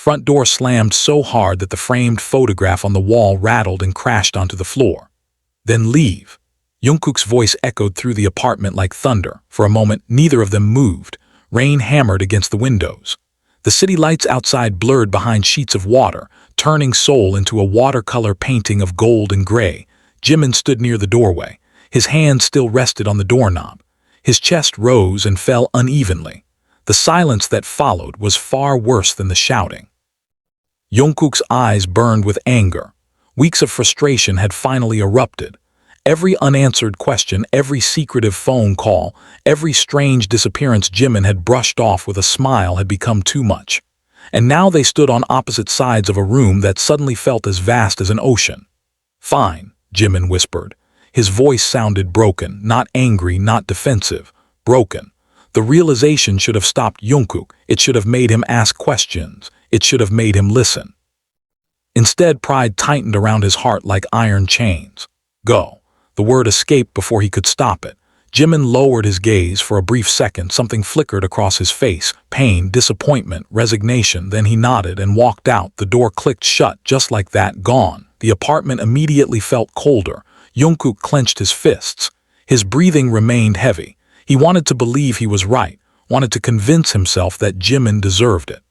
front door slammed so hard that the framed photograph on the wall rattled and crashed onto the floor. "Then leave." Jungkook's voice echoed through the apartment like thunder. For a moment, neither of them moved. Rain hammered against the windows. The city lights outside blurred behind sheets of water, turning Seoul into a watercolor painting of gold and gray. Jimin stood near the doorway. His hand still rested on the doorknob. His chest rose and fell unevenly. The silence that followed was far worse than the shouting. Jungkook's eyes burned with anger. Weeks of frustration had finally erupted. Every unanswered question, every secretive phone call, every strange disappearance Jimin had brushed off with a smile had become too much. And now they stood on opposite sides of a room that suddenly felt as vast as an ocean. "Fine," Jimin whispered. His voice sounded broken, not angry, not defensive. Broken. The realization should have stopped Jungkook. It should have made him ask questions. It should have made him listen. Instead, pride tightened around his heart like iron chains. "Go." The word escaped before he could stop it. Jimin lowered his gaze. For a brief second, something flickered across his face. Pain, disappointment, resignation. Then he nodded and walked out. The door clicked shut just like that, gone. The apartment immediately felt colder. Jungkook clenched his fists. His breathing remained heavy. He wanted to believe he was right, wanted to convince himself that Jimin deserved it.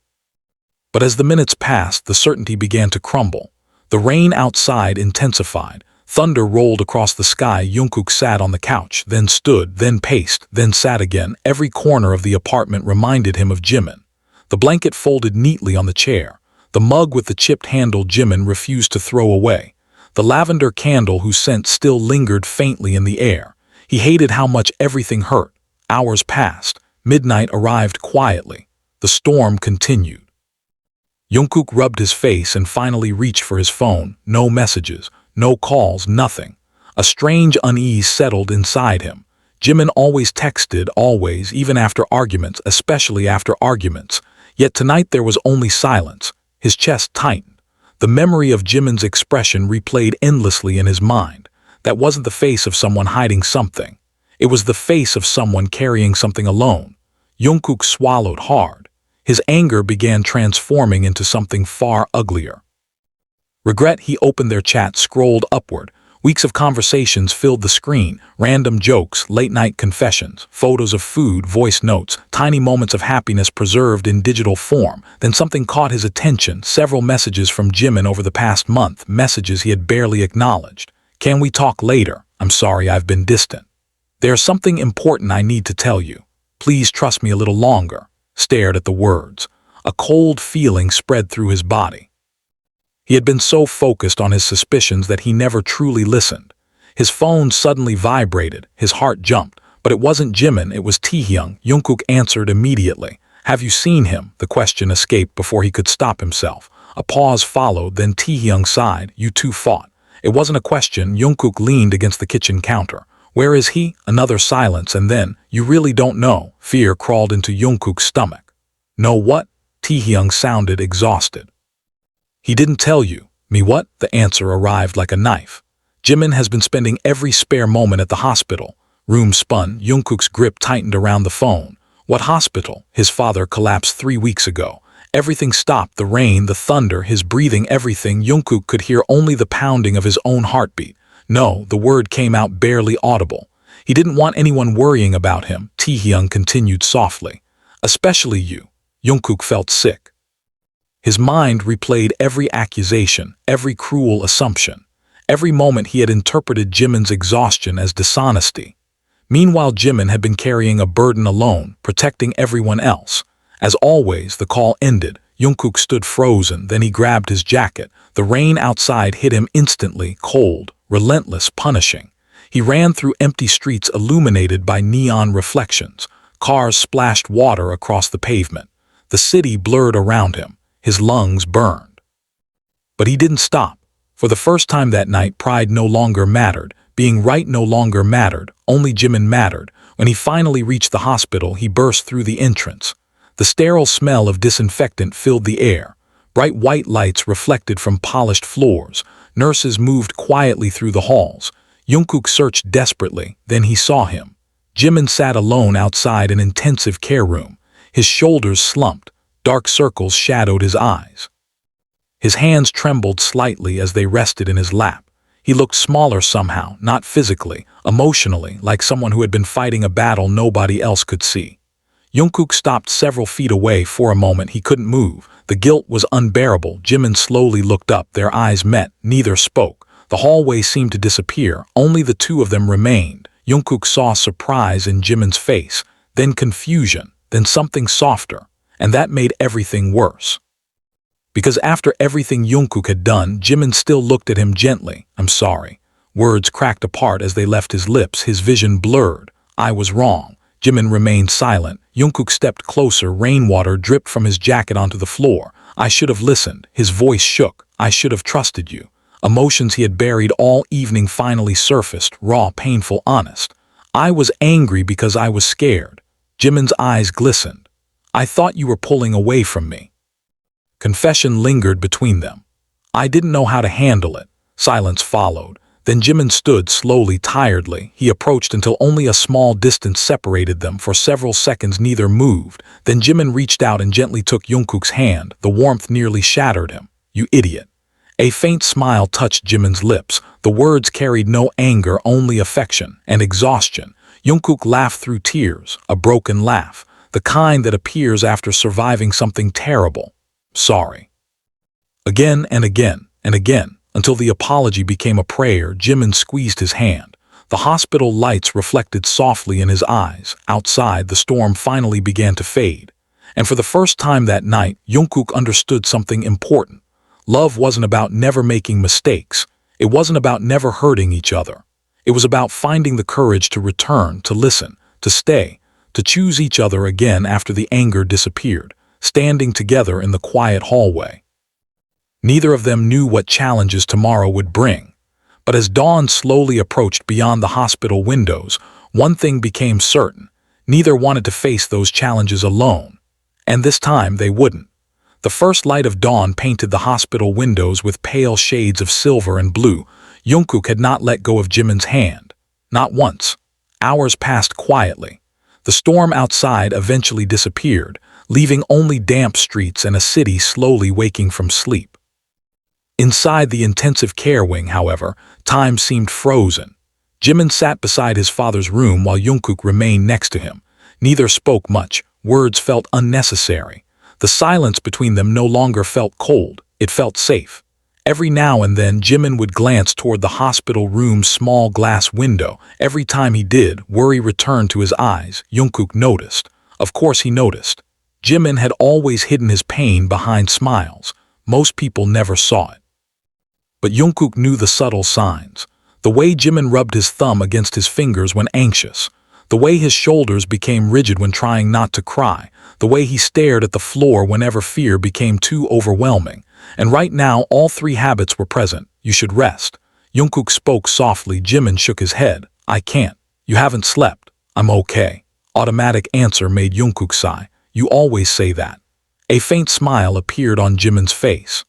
But as the minutes passed, the certainty began to crumble. The rain outside intensified. Thunder rolled across the sky. Jungkook sat on the couch, then stood, then paced, then sat again. Every corner of the apartment reminded him of Jimin. The blanket folded neatly on the chair. The mug with the chipped handle Jimin refused to throw away. The lavender candle whose scent still lingered faintly in the air. He hated how much everything hurt. Hours passed. Midnight arrived quietly. The storm continued. Jungkook rubbed his face and finally reached for his phone. No messages. No calls, nothing. A strange unease settled inside him. Jimin always texted, always, even after arguments, especially after arguments. Yet tonight there was only silence. His chest tightened. The memory of Jimin's expression replayed endlessly in his mind. That wasn't the face of someone hiding something. It was the face of someone carrying something alone. Jungkook swallowed hard. His anger began transforming into something far uglier. Regret. He opened their chat, scrolled upward. Weeks of conversations filled the screen. Random jokes, late-night confessions, photos of food, voice notes, tiny moments of happiness preserved in digital form. Then something caught his attention. Several messages from Jimin over the past month, messages he had barely acknowledged. "Can we talk later? I'm sorry I've been distant. There's something important I need to tell you. Please trust me a little longer." Stared at the words. A cold feeling spread through his body. He had been so focused on his suspicions that he never truly listened. His phone suddenly vibrated. His heart jumped. But it wasn't Jimin, it was Taehyung. Jungkook answered immediately. "Have you seen him?" The question escaped before he could stop himself. A pause followed, then Taehyung sighed. "You two fought." It wasn't a question. Jungkook leaned against the kitchen counter. "Where is he?" Another silence, and then, "You really don't know." Fear crawled into Jungkook's stomach. "Know what?" Taehyung sounded exhausted. "He didn't tell you." "Me what?" The answer arrived like a knife. "Jimin has been spending every spare moment at the hospital." Room spun. Jungkook's grip tightened around the phone. "What hospital?" "His father collapsed 3 weeks ago." Everything stopped. The rain, the thunder, his breathing, everything. Jungkook could hear only the pounding of his own heartbeat. "No," the word came out barely audible. "He didn't want anyone worrying about him," Taehyung continued softly. "Especially you." Jungkook felt sick. His mind replayed every accusation, every cruel assumption. Every moment he had interpreted Jimin's exhaustion as dishonesty. Meanwhile, Jimin had been carrying a burden alone, protecting everyone else. As always, the call ended. Jungkook stood frozen, then he grabbed his jacket. The rain outside hit him instantly, cold, relentless, punishing. He ran through empty streets illuminated by neon reflections. Cars splashed water across the pavement. The city blurred around him. His lungs burned. But he didn't stop. For the first time that night, pride no longer mattered. Being right no longer mattered. Only Jimin mattered. When he finally reached the hospital, he burst through the entrance. The sterile smell of disinfectant filled the air. Bright white lights reflected from polished floors. Nurses moved quietly through the halls. Jungkook searched desperately. Then he saw him. Jimin sat alone outside an intensive care room. His shoulders slumped. Dark circles shadowed his eyes. His hands trembled slightly as they rested in his lap. He looked smaller somehow, not physically, emotionally, like someone who had been fighting a battle nobody else could see. Jungkook stopped several feet away. For a moment he couldn't move. The guilt was unbearable. Jimin slowly looked up. Their eyes met. Neither spoke. The hallway seemed to disappear. Only the two of them remained. Jungkook saw surprise in Jimin's face, then confusion, then something softer, and that made everything worse. Because after everything Jungkook had done, Jimin still looked at him gently. "I'm sorry." Words cracked apart as they left his lips. His vision blurred. "I was wrong." Jimin remained silent. Jungkook stepped closer. Rainwater dripped from his jacket onto the floor. "I should have listened." His voice shook. "I should have trusted you." Emotions he had buried all evening finally surfaced, raw, painful, honest. "I was angry because I was scared." Jimin's eyes glistened. "I thought you were pulling away from me." Confession lingered between them. "I didn't know how to handle it." Silence followed. Then Jimin stood slowly, tiredly. He approached until only a small distance separated them. For several seconds neither moved. Then Jimin reached out and gently took Jungkook's hand. The warmth nearly shattered him. "You idiot." A faint smile touched Jimin's lips. The words carried no anger, only affection and exhaustion. Jungkook laughed through tears, a broken laugh, the kind that appears after surviving something terrible. "Sorry." Again and again and again, until the apology became a prayer. Jimin squeezed his hand. The hospital lights reflected softly in his eyes. Outside, the storm finally began to fade. And for the first time that night, Jungkook understood something important. Love wasn't about never making mistakes. It wasn't about never hurting each other. It was about finding the courage to return, to listen, to stay, to choose each other again after the anger disappeared, standing together in the quiet hallway. Neither of them knew what challenges tomorrow would bring. But as dawn slowly approached beyond the hospital windows, one thing became certain. Neither wanted to face those challenges alone. And this time they wouldn't. The first light of dawn painted the hospital windows with pale shades of silver and blue. Jungkook had not let go of Jimin's hand. Not once. Hours passed quietly. The storm outside eventually disappeared, leaving only damp streets and a city slowly waking from sleep. Inside the intensive care wing, however, time seemed frozen. Jimin sat beside his father's room while Jungkook remained next to him. Neither spoke much. Words felt unnecessary. The silence between them no longer felt cold. It felt safe. Every now and then, Jimin would glance toward the hospital room's small glass window. Every time he did, worry returned to his eyes. Jungkook noticed. Of course he noticed. Jimin had always hidden his pain behind smiles. Most people never saw it. But Jungkook knew the subtle signs. The way Jimin rubbed his thumb against his fingers when anxious. The way his shoulders became rigid when trying not to cry. The way he stared at the floor whenever fear became too overwhelming. And right now, all three habits were present. "You should rest." Jungkook spoke softly. Jimin shook his head. "I can't." "You haven't slept." "I'm okay." Automatic answer made Jungkook sigh. "You always say that." A faint smile appeared on Jimin's face.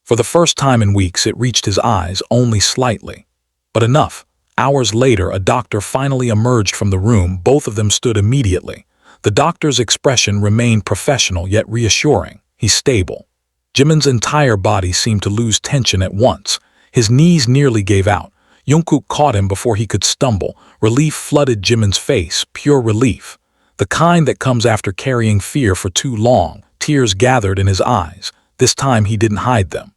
For the first time in weeks, it reached his eyes only slightly. But enough. Hours later, a doctor finally emerged from the room. Both of them stood immediately. The doctor's expression remained professional yet reassuring. "He's stable." Jimin's entire body seemed to lose tension at once. His knees nearly gave out. Jungkook caught him before he could stumble. Relief flooded Jimin's face, pure relief. The kind that comes after carrying fear for too long. Tears gathered in his eyes. This time he didn't hide them.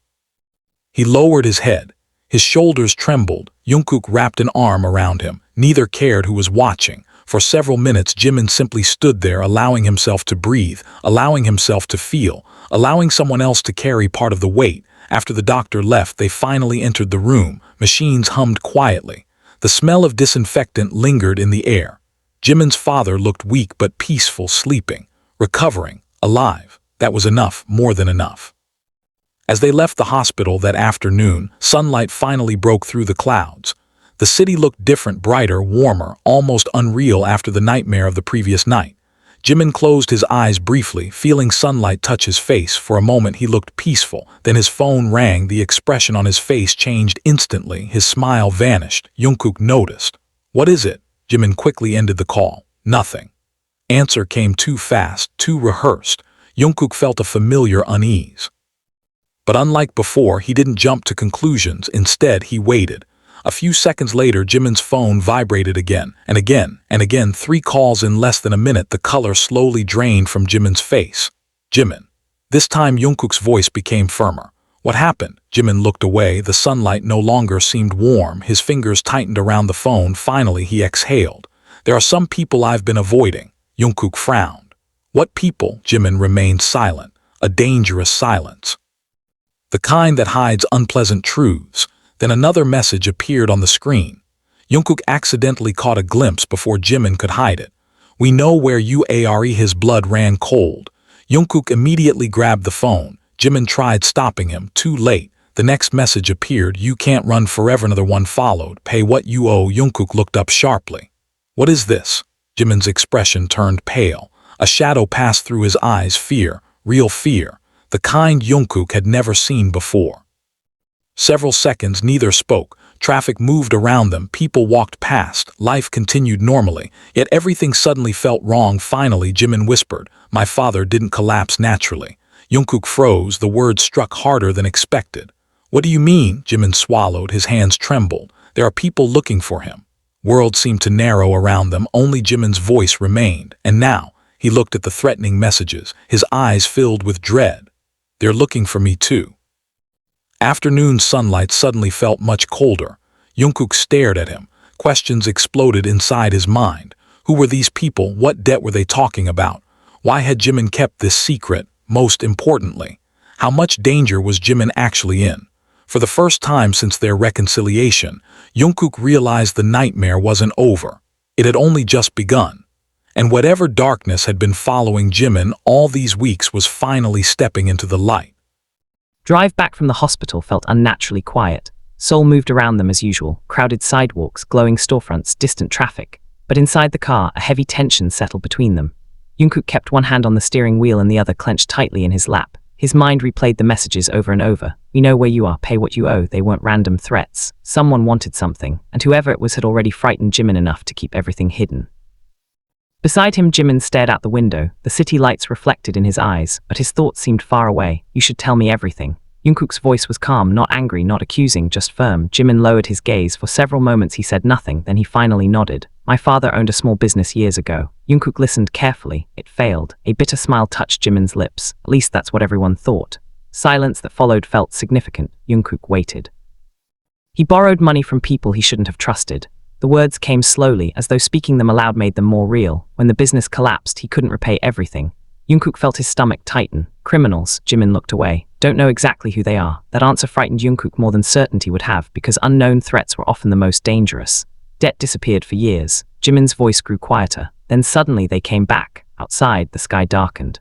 He lowered his head. His shoulders trembled. Jungkook wrapped an arm around him. Neither cared who was watching. For several minutes, Jimin simply stood there, allowing himself to breathe, allowing himself to feel, allowing someone else to carry part of the weight. After the doctor left, they finally entered the room. Machines hummed quietly. The smell of disinfectant lingered in the air. Jimin's father looked weak but peaceful, sleeping, recovering, alive. That was enough, more than enough. As they left the hospital that afternoon, sunlight finally broke through the clouds. The city looked different, brighter, warmer, almost unreal after the nightmare of the previous night. Jimin closed his eyes briefly, feeling sunlight touch his face. For a moment he looked peaceful, then his phone rang. The expression on his face changed instantly. His smile vanished. Jungkook noticed. "What is it?" Jimin quickly ended the call. "Nothing." Answer came too fast, too rehearsed. Jungkook felt a familiar unease. But unlike before, he didn't jump to conclusions. Instead, he waited. A few seconds later, Jimin's phone vibrated again, and again, and again. 3 calls in less than a minute. The color slowly drained from Jimin's face. Jimin. This time, Jungkook's voice became firmer. What happened? Jimin looked away. The sunlight no longer seemed warm. His fingers tightened around the phone. Finally, he exhaled. There are some people I've been avoiding. Jungkook frowned. What people? Jimin remained silent. A dangerous silence. The kind that hides unpleasant truths. Then another message appeared on the screen. Jungkook accidentally caught a glimpse before Jimin could hide it. We know where you are. His blood ran cold. Jungkook immediately grabbed the phone. Jimin tried stopping him. Too late. The next message appeared. You can't run forever. Another one followed. Pay what you owe. Jungkook looked up sharply. What is this? Jimin's expression turned pale. A shadow passed through his eyes. Fear. Real fear. The kind Jungkook had never seen before. Several seconds, neither spoke. Traffic moved around them. People walked past. Life continued normally. Yet everything suddenly felt wrong. Finally, Jimin whispered, "My father didn't collapse naturally." Jungkook froze. The words struck harder than expected. What do you mean? Jimin swallowed. His hands trembled. There are people looking for him. World seemed to narrow around them. Only Jimin's voice remained. And now, he looked at the threatening messages. His eyes filled with dread. They're looking for me too. Afternoon sunlight suddenly felt much colder. Jungkook stared at him. Questions exploded inside his mind. Who were these people? What debt were they talking about? Why had Jimin kept this secret? Most importantly, how much danger was Jimin actually in? For the first time since their reconciliation, Jungkook realized the nightmare wasn't over. It had only just begun. And whatever darkness had been following Jimin all these weeks was finally stepping into the light. Drive back from the hospital felt unnaturally quiet. Seoul moved around them as usual, crowded sidewalks, glowing storefronts, distant traffic. But inside the car, a heavy tension settled between them. Jungkook kept one hand on the steering wheel and the other clenched tightly in his lap. His mind replayed the messages over and over. We know where you are, pay what you owe. They weren't random threats. Someone wanted something, and whoever it was had already frightened Jimin enough to keep everything hidden. Beside him, Jimin stared out the window. The city lights reflected in his eyes, but his thoughts seemed far away. You should tell me everything. Jungkook's voice was calm, not angry, not accusing, just firm. Jimin lowered his gaze. For several moments he said nothing, then he finally nodded. My father owned a small business years ago. Jungkook listened carefully. It failed. A bitter smile touched Jimin's lips. At least that's what everyone thought. Silence that followed felt significant. Jungkook waited. He borrowed money from people he shouldn't have trusted. The words came slowly, as though speaking them aloud made them more real. When the business collapsed, he couldn't repay everything. Jungkook felt his stomach tighten. Criminals. Jimin looked away. Don't know exactly who they are. That answer frightened Jungkook more than certainty would have, because unknown threats were often the most dangerous. Debt disappeared for years. Jimin's voice grew quieter. Then suddenly they came back. Outside, the sky darkened.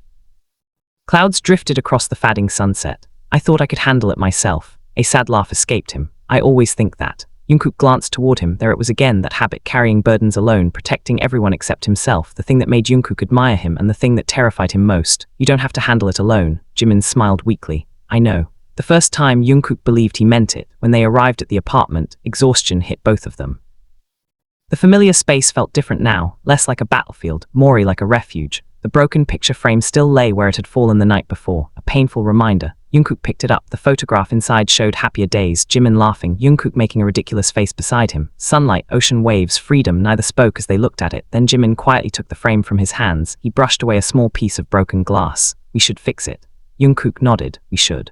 Clouds drifted across the fading sunset. I thought I could handle it myself. A sad laugh escaped him. I always think that. Jungkook glanced toward him. There it was again, that habit, carrying burdens alone, protecting everyone except himself, the thing that made Jungkook admire him and the thing that terrified him most. You don't have to handle it alone. Jimin smiled weakly. I know. The first time Jungkook believed he meant it. When they arrived at the apartment, exhaustion hit both of them. The familiar space felt different now, less like a battlefield, more like a refuge. The broken picture frame still lay where it had fallen the night before, a painful reminder. Jungkook picked it up. The photograph inside showed happier days, Jimin laughing, Jungkook making a ridiculous face beside him. Sunlight, ocean waves, freedom. Neither spoke as they looked at it. Then Jimin quietly took the frame from his hands. He brushed away a small piece of broken glass. We should fix it. Jungkook nodded. We should.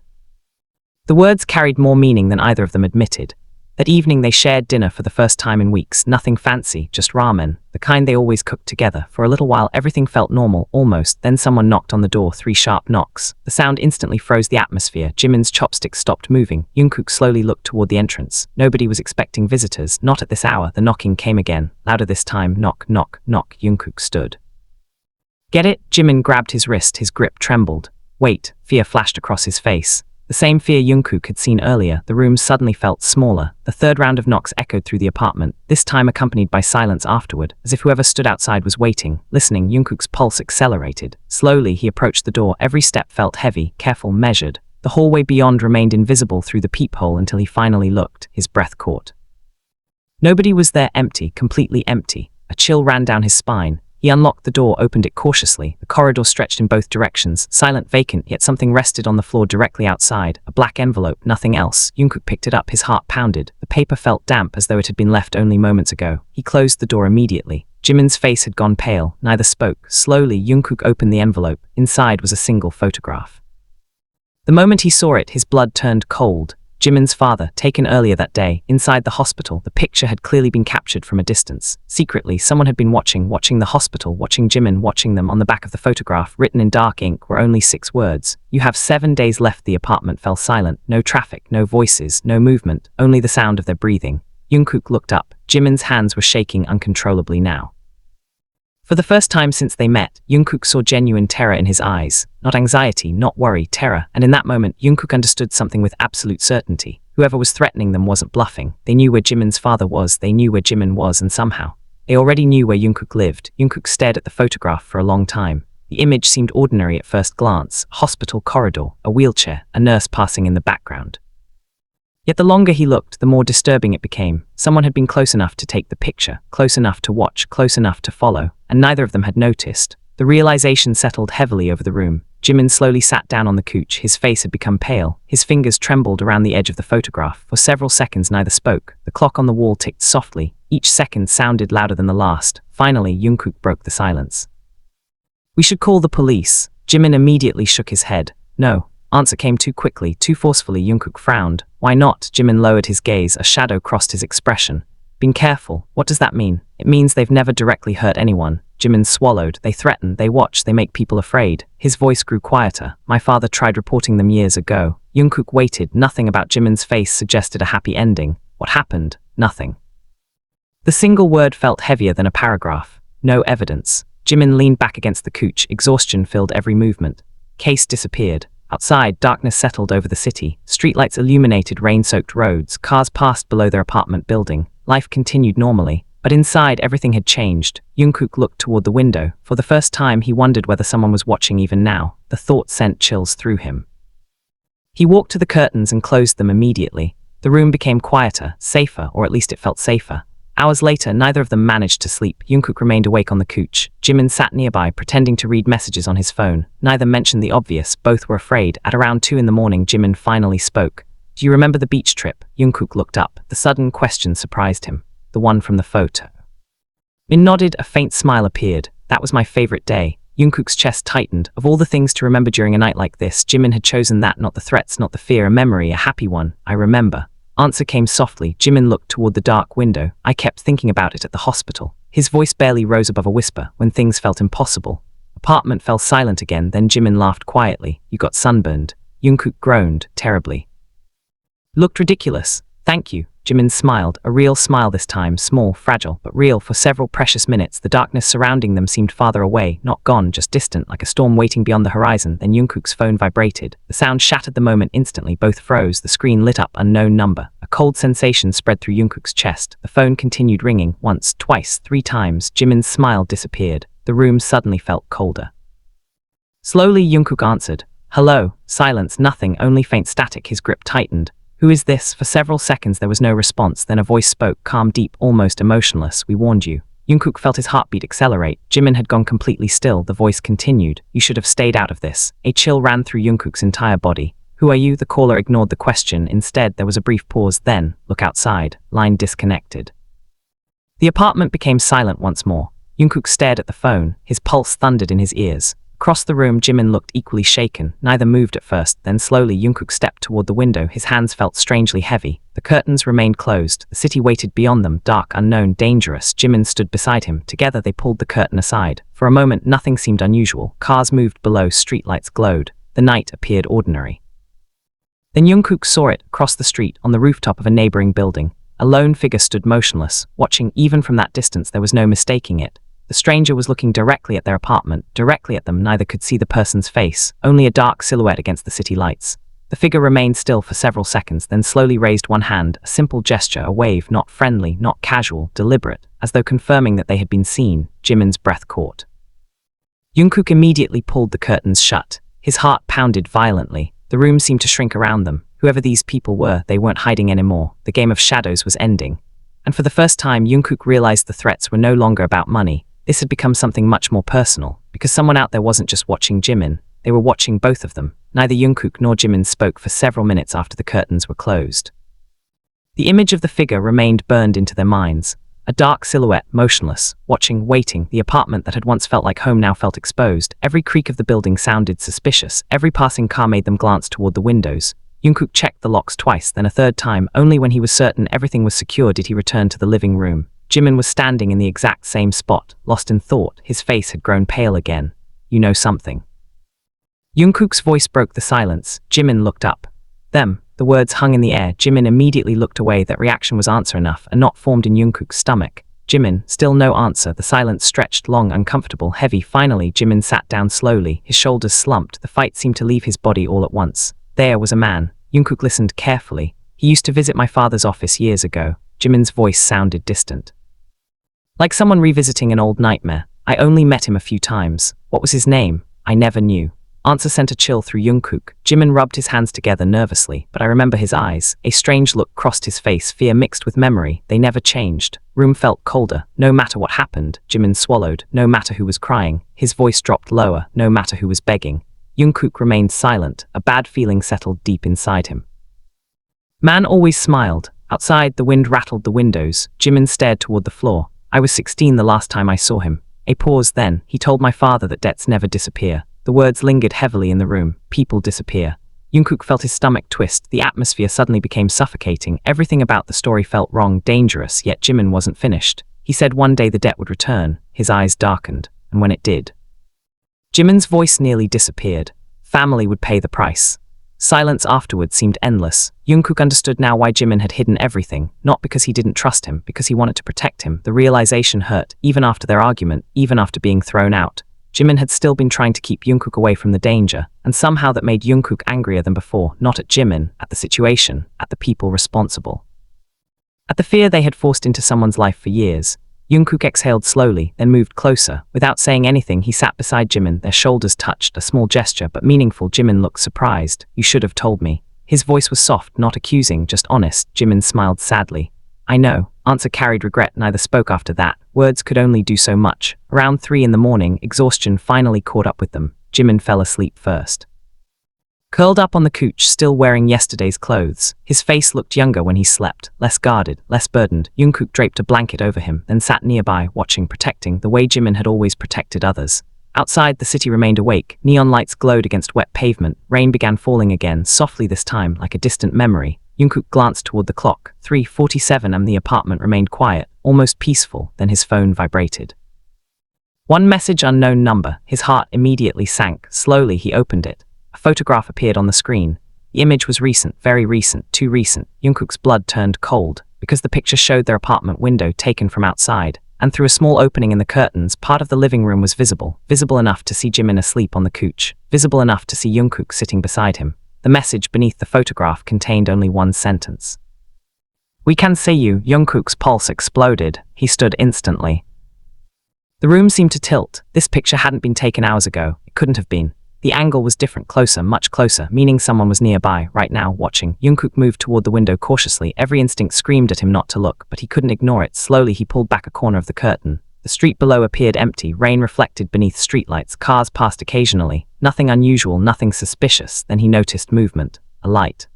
The words carried more meaning than either of them admitted. That evening they shared dinner for the first time in weeks. Nothing fancy, just ramen, the kind they always cooked together. For a little while everything felt normal, almost. Then someone knocked on the door, 3 sharp knocks. The sound instantly froze the atmosphere. Jimin's chopsticks stopped moving. Jungkook slowly looked toward the entrance. Nobody was expecting visitors, not at this hour. The knocking came again, louder this time. Knock, knock, knock. Jungkook stood. Get it? Jimin grabbed his wrist. His grip trembled. Wait, fear flashed across his face. The same fear Jungkook had seen earlier. The room suddenly felt smaller. The third round of knocks echoed through the apartment, this time accompanied by silence afterward, as if whoever stood outside was waiting. Listening, Jungkook's pulse accelerated. Slowly, he approached the door. Every step felt heavy, careful, measured. The hallway beyond remained invisible through the peephole until he finally looked. His breath caught. Nobody was there. Empty, completely empty. A chill ran down his spine. He unlocked the door, opened it cautiously. The corridor stretched in both directions, silent, vacant, yet something rested on the floor directly outside. A black envelope, nothing else. Jungkook picked it up, his heart pounded. The paper felt damp, as though it had been left only moments ago. He closed the door immediately. Jimin's face had gone pale. Neither spoke. Slowly, Jungkook opened the envelope. Inside was a single photograph. The moment he saw it, his blood turned cold. Jimin's father, taken earlier that day, inside the hospital. The picture had clearly been captured from a distance. Secretly, someone had been watching the hospital, watching Jimin, watching them. On the back of the photograph, written in dark ink, were only 6 words. "You have 7 days left." The apartment fell silent. No traffic, no voices, no movement, only the sound of their breathing. Jungkook looked up. Jimin's hands were shaking uncontrollably now. For the first time since they met, Jungkook saw genuine terror in his eyes. Not anxiety, not worry, terror. And in that moment, Jungkook understood something with absolute certainty. Whoever was threatening them wasn't bluffing. They knew where Jimin's father was, they knew where Jimin was, and somehow, they already knew where Jungkook lived. Jungkook stared at the photograph for a long time. The image seemed ordinary at first glance. A hospital corridor, a wheelchair, a nurse passing in the background. Yet the longer he looked, the more disturbing it became. Someone had been close enough to take the picture, close enough to watch, close enough to follow, and neither of them had noticed. The realization settled heavily over the room. Jimin slowly sat down on the couch. His face had become pale. His fingers trembled around the edge of the photograph. For several seconds, neither spoke. The clock on the wall ticked softly. Each second sounded louder than the last. Finally, Jungkook broke the silence. "We should call the police." Jimin immediately shook his head. "No." Answer came too quickly, too forcefully. Jungkook frowned. "Why not?" Jimin lowered his gaze. A shadow crossed his expression. "Been careful." "What does that mean?" "It means they've never directly hurt anyone." Jimin swallowed. "They threaten, they watch, they make people afraid." His voice grew quieter. "My father tried reporting them years ago." Jungkook waited. Nothing about Jimin's face suggested a happy ending. What happened? Nothing. The single word felt heavier than a paragraph. No evidence. Jimin leaned back against the couch. Exhaustion filled every movement. Case disappeared. Outside, darkness settled over the city. Streetlights illuminated rain-soaked roads. Cars passed below their apartment building. Life continued normally. But inside, everything had changed. Jungkook looked toward the window. For the first time, he wondered whether someone was watching even now. The thought sent chills through him. He walked to the curtains and closed them immediately. The room became quieter, safer, or at least it felt safer. Hours later, neither of them managed to sleep. Jungkook remained awake on the couch. Jimin sat nearby, pretending to read messages on his phone. Neither mentioned the obvious. Both were afraid. At around 2 in the morning, Jimin finally spoke. "Do you remember the beach trip?" Jungkook looked up. The sudden question surprised him. "The one from the photo." Min nodded. A faint smile appeared. "That was my favorite day." Jungkook's chest tightened. Of all the things to remember during a night like this, Jimin had chosen that, not the threats, not the fear, a memory, a happy one. "I remember." Answer came softly. Jimin looked toward the dark window. "I kept thinking about it at the hospital." His voice barely rose above a whisper. "When things felt impossible." Apartment fell silent again. Then Jimin laughed quietly. "You got sunburned." Jungkook groaned, terribly. "Looked ridiculous." "Thank you." Jimin smiled, a real smile this time, small, fragile, but real. For several precious minutes, the darkness surrounding them seemed farther away, not gone, just distant, like a storm waiting beyond the horizon. Then Jungkook's phone vibrated. The sound shattered the moment instantly. Both froze. The screen lit up, unknown number. A cold sensation spread through Jungkook's chest. The phone continued ringing, once, twice, 3 times. Jimin's smile disappeared. The room suddenly felt colder. Slowly, Jungkook answered. "Hello." Silence, nothing, only faint static. His grip tightened. "Who is this?" For several seconds there was no response. Then a voice spoke, calm, deep, almost emotionless. "We warned you." Jungkook felt his heartbeat accelerate. Jimin had gone completely still. The voice continued. "You should have stayed out of this." A chill ran through Jungkook's entire body. "Who are you?" The caller ignored the question. Instead, there was a brief pause. Then, "Look outside." Line disconnected. The apartment became silent once more. Jungkook stared at the phone. His pulse thundered in his ears. Across the room, Jimin looked equally shaken. Neither moved at first. Then slowly, Jungkook stepped toward the window. His hands felt strangely heavy. The curtains remained closed. The city waited beyond them, dark, unknown, dangerous. Jimin stood beside him. Together, they pulled the curtain aside. For a moment, nothing seemed unusual. Cars moved below, streetlights glowed. The night appeared ordinary. Then Jungkook saw it, across the street, on the rooftop of a neighboring building. A lone figure stood motionless, watching. Even from that distance, there was no mistaking it. The stranger was looking directly at their apartment, directly at them. Neither could see the person's face, only a dark silhouette against the city lights. The figure remained still for several seconds, then slowly raised one hand, a simple gesture, a wave, not friendly, not casual, deliberate, as though confirming that they had been seen. Jimin's breath caught. Jungkook immediately pulled the curtains shut. His heart pounded violently. The room seemed to shrink around them. Whoever these people were, they weren't hiding anymore. The game of shadows was ending. And for the first time, Jungkook realized the threats were no longer about money. This had become something much more personal, because someone out there wasn't just watching Jimin, they were watching both of them. Neither Jungkook nor Jimin spoke for several minutes after the curtains were closed. The image of the figure remained burned into their minds. A dark silhouette, motionless, watching, waiting. The apartment that had once felt like home now felt exposed. Every creak of the building sounded suspicious. Every passing car made them glance toward the windows. Jungkook checked the locks twice, then a third time. Only when he was certain everything was secure did he return to the living room. Jimin was standing in the exact same spot, lost in thought. His face had grown pale again. "You know something." Jungkook's voice broke the silence. Jimin looked up. Them. The words hung in the air. Jimin immediately looked away. That reaction was answer enough. A knot formed in Jungkook's stomach. Jimin, still no answer. The silence stretched long, uncomfortable, heavy. Finally, Jimin sat down slowly. His shoulders slumped. The fight seemed to leave his body all at once. There was a man. Jungkook listened carefully. "He used to visit my father's office years ago." Jimin's voice sounded distant. Like someone revisiting an old nightmare. "I only met him a few times. What was his name? I never knew." Answer sent a chill through Jungkook. Jimin rubbed his hands together nervously, but I remember his eyes. A strange look crossed his face, fear mixed with memory. They never changed. Room felt colder. No matter what happened, Jimin swallowed. No matter who was crying. His voice dropped lower. No matter who was begging. Jungkook remained silent. A bad feeling settled deep inside him. Man always smiled. Outside, the wind rattled the windows. Jimin stared toward the floor. "I was 16 the last time I saw him." A pause then. "He told my father that debts never disappear." The words lingered heavily in the room. People disappear. Jungkook felt his stomach twist. The atmosphere suddenly became suffocating. Everything about the story felt wrong, dangerous, yet Jimin wasn't finished. He said one day the debt would return. His eyes darkened, and when it did, Jimin's voice nearly disappeared. Family would pay the price. Silence afterwards seemed endless. Jungkook understood now why Jimin had hidden everything, not because he didn't trust him, because he wanted to protect him. The realization hurt, even after their argument, even after being thrown out. Jimin had still been trying to keep Jungkook away from the danger, and somehow that made Jungkook angrier than before, not at Jimin, at the situation, at the people responsible. At the fear they had forced into someone's life for years. Jungkook exhaled slowly, then moved closer. Without saying anything, he sat beside Jimin. Their shoulders touched, a small gesture, but meaningful. Jimin looked surprised. "You should have told me." His voice was soft, not accusing, just honest. Jimin smiled sadly. "I know." Answer carried regret. Neither spoke after that. Words could only do so much. Around 3 in the morning, exhaustion finally caught up with them. Jimin fell asleep first. Curled up on the couch, still wearing yesterday's clothes. His face looked younger when he slept, less guarded, less burdened. Jungkook draped a blanket over him, then sat nearby, watching, protecting, the way Jimin had always protected others. Outside, the city remained awake. Neon lights glowed against wet pavement. Rain began falling again, softly this time, like a distant memory. Jungkook glanced toward the clock. 3:47 and the apartment remained quiet, almost peaceful. Then his phone vibrated. One message, unknown number. His heart immediately sank. Slowly, he opened it. A photograph appeared on the screen. The image was recent, very recent, too recent. Jungkook's blood turned cold, because the picture showed their apartment window taken from outside, and through a small opening in the curtains, part of the living room was visible. Visible enough to see Jimin asleep on the couch. Visible enough to see Jungkook sitting beside him. The message beneath the photograph contained only one sentence. "We can see you." Jungkook's pulse exploded. He stood instantly. The room seemed to tilt. This picture hadn't been taken hours ago. It couldn't have been. The angle was different, closer, much closer, meaning someone was nearby, right now, watching. Jungkook moved toward the window cautiously. Every instinct screamed at him not to look, but he couldn't ignore it. Slowly, he pulled back a corner of the curtain. The street below appeared empty, rain reflected beneath streetlights, cars passed occasionally. Nothing unusual, nothing suspicious. Then he noticed movement. A light.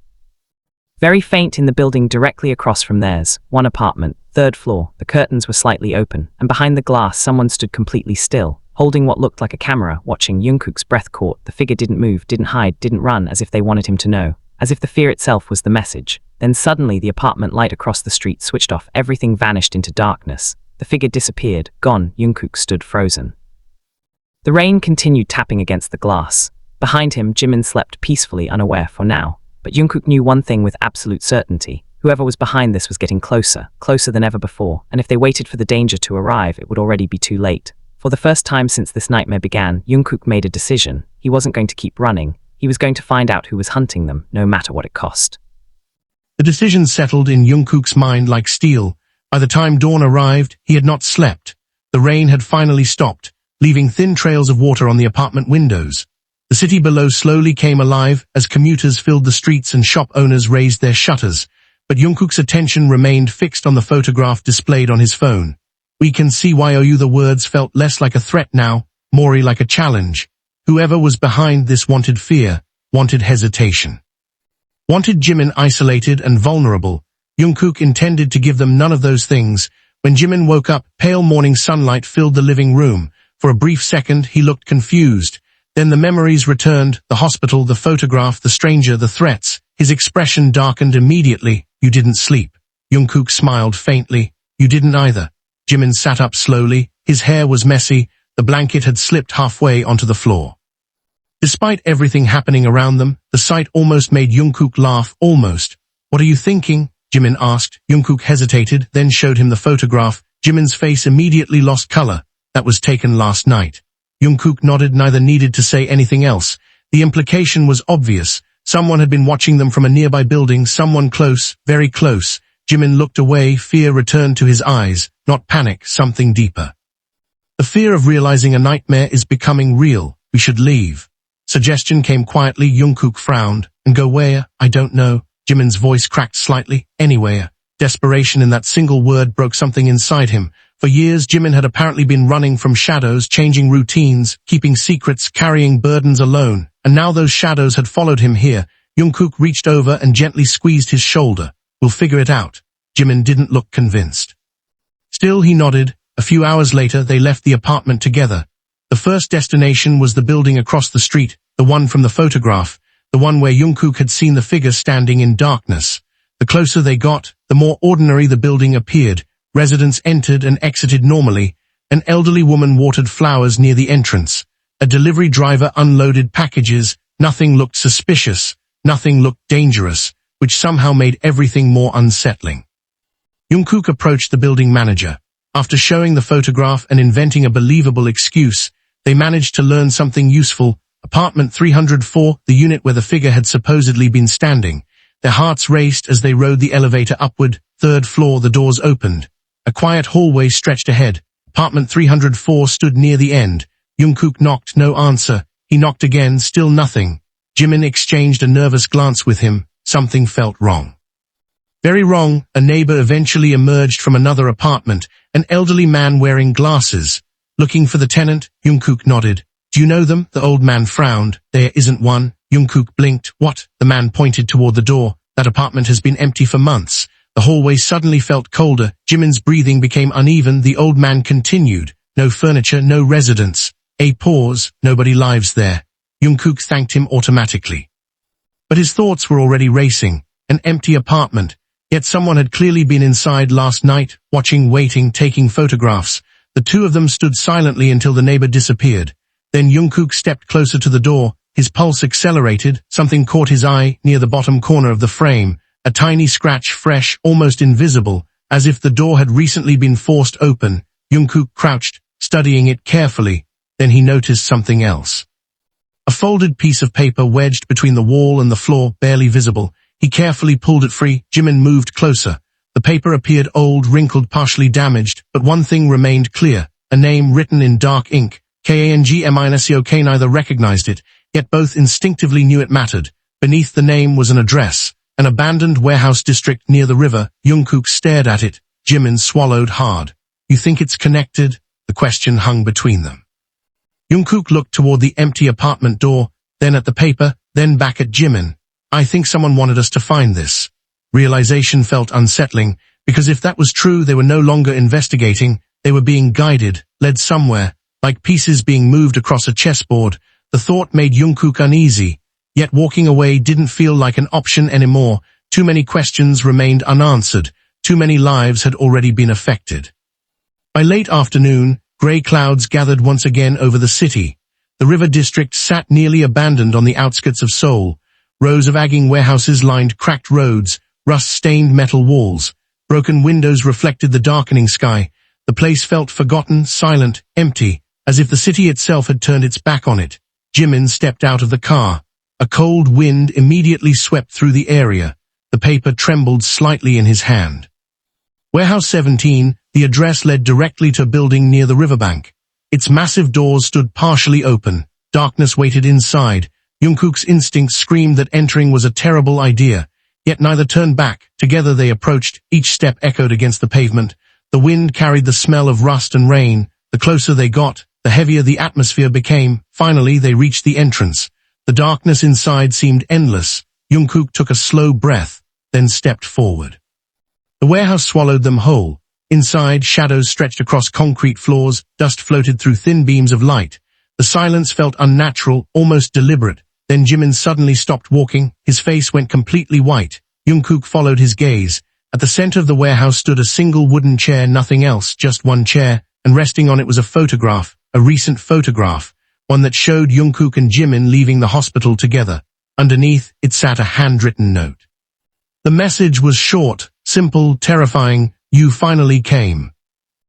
Very faint in the building directly across from theirs. One apartment, 3rd floor. The curtains were slightly open, and behind the glass someone stood completely still, holding what looked like a camera, watching. Jungkook's breath caught. The figure didn't move, didn't hide, didn't run, as if they wanted him to know. As if the fear itself was the message. Then suddenly the apartment light across the street switched off. Everything vanished into darkness. The figure disappeared, gone. Jungkook stood frozen. The rain continued tapping against the glass. Behind him, Jimin slept peacefully, unaware for now. But Jungkook knew one thing with absolute certainty. Whoever was behind this was getting closer, closer than ever before, and if they waited for the danger to arrive, it would already be too late. For the first time since this nightmare began, Jungkook made a decision. He wasn't going to keep running. He was going to find out who was hunting them, no matter what it cost. The decision settled in Jungkook's mind like steel. By the time dawn arrived, he had not slept. The rain had finally stopped, leaving thin trails of water on the apartment windows. The city below slowly came alive as commuters filled the streets and shop owners raised their shutters. But Jungkook's attention remained fixed on the photograph displayed on his phone. We can see why the words felt less like a threat now, more like a challenge. Whoever was behind this wanted fear, wanted hesitation. Wanted Jimin isolated and vulnerable. Jungkook intended to give them none of those things. When Jimin woke up, pale morning sunlight filled the living room. For a brief second, he looked confused. Then the memories returned, the hospital, the photograph, the stranger, the threats. His expression darkened immediately. You didn't sleep. Jungkook smiled faintly. You didn't either. Jimin sat up slowly. His hair was messy. The blanket had slipped halfway onto the floor. Despite everything happening around them, the sight almost made Jungkook laugh, almost. What are you thinking? Jimin asked. Jungkook hesitated, then showed him the photograph. Jimin's face immediately lost color. That was taken last night. Jungkook nodded, neither needed to say anything else. The implication was obvious. Someone had been watching them from a nearby building, someone close, very close. Jimin looked away, fear returned to his eyes, not panic, something deeper. The fear of realizing a nightmare is becoming real. We should leave. Suggestion came quietly. Jungkook frowned. And go where? I don't know. Jimin's voice cracked slightly. Anywhere. Desperation in that single word broke something inside him. For years, Jimin had apparently been running from shadows, changing routines, keeping secrets, carrying burdens alone. And now those shadows had followed him here. Jungkook reached over and gently squeezed his shoulder. We'll figure it out. Jimin didn't look convinced. Still, he nodded. A few hours later, they left the apartment together. The first destination was the building across the street, the one from the photograph, the one where Jungkook had seen the figure standing in darkness. The closer they got, the more ordinary the building appeared. Residents entered and exited normally. An elderly woman watered flowers near the entrance. A delivery driver unloaded packages. Nothing looked suspicious. Nothing looked dangerous, which somehow made everything more unsettling. Jungkook approached the building manager. After showing the photograph and inventing a believable excuse, they managed to learn something useful. Apartment 304, the unit where the figure had supposedly been standing. Their hearts raced as they rode the elevator upward. Third floor, the doors opened. A quiet hallway stretched ahead. Apartment 304 stood near the end. Jungkook knocked, no answer. He knocked again, still nothing. Jimin exchanged a nervous glance with him. Something felt wrong. Very wrong. A neighbor eventually emerged from another apartment, an elderly man wearing glasses. Looking for the tenant? Jungkook nodded. Do you know them? The old man frowned. There isn't one. Jungkook blinked. What? The man pointed toward the door. That apartment has been empty for months. The hallway suddenly felt colder. Jimin's breathing became uneven. The old man continued. No furniture, no residents. A pause. Nobody lives there. Jungkook thanked him automatically. But his thoughts were already racing. An empty apartment. Yet someone had clearly been inside last night, watching, waiting, taking photographs. The two of them stood silently until the neighbor disappeared. Then Jungkook stepped closer to the door. His pulse accelerated. Something caught his eye near the bottom corner of the frame. A tiny scratch, fresh, almost invisible, as if the door had recently been forced open. Jungkook crouched, studying it carefully. Then he noticed something else. A folded piece of paper wedged between the wall and the floor, barely visible. He carefully pulled it free. Jimin moved closer. The paper appeared old, wrinkled, partially damaged, but one thing remained clear. A name written in dark ink. Kangmin. Neither recognized it, yet both instinctively knew it mattered. Beneath the name was an address. An abandoned warehouse district near the river. Jungkook stared at it. Jimin swallowed hard. You think it's connected? The question hung between them. Jungkook looked toward the empty apartment door, then at the paper, then back at Jimin. I think someone wanted us to find this. Realization felt unsettling, because if that was true, they were no longer investigating. They were being guided, led somewhere, like pieces being moved across a chessboard. The thought made Jungkook uneasy. Yet walking away didn't feel like an option anymore. Too many questions remained unanswered. Too many lives had already been affected. By late afternoon, gray clouds gathered once again over the city. The river district sat nearly abandoned on the outskirts of Seoul. Rows of agging warehouses lined cracked roads, rust-stained metal walls. Broken windows reflected the darkening sky. The place felt forgotten, silent, empty, as if the city itself had turned its back on it. Jimin stepped out of the car. A cold wind immediately swept through the area. The paper trembled slightly in his hand. Warehouse 17, the address led directly to a building near the riverbank. Its massive doors stood partially open. Darkness waited inside. Jungkook's instincts screamed that entering was a terrible idea. Yet neither turned back. Together they approached. Each step echoed against the pavement. The wind carried the smell of rust and rain. The closer they got, the heavier the atmosphere became. Finally, they reached the entrance. The darkness inside seemed endless. Jungkook took a slow breath, then stepped forward. The warehouse swallowed them whole. Inside, shadows stretched across concrete floors, dust floated through thin beams of light. The silence felt unnatural, almost deliberate. Then Jimin suddenly stopped walking. His face went completely white. Jungkook followed his gaze. At the center of the warehouse stood a single wooden chair, nothing else, just one chair, and resting on it was a photograph, a recent photograph, one that showed Jungkook and Jimin leaving the hospital together. Underneath, it sat a handwritten note. The message was short, simple, terrifying. You finally came.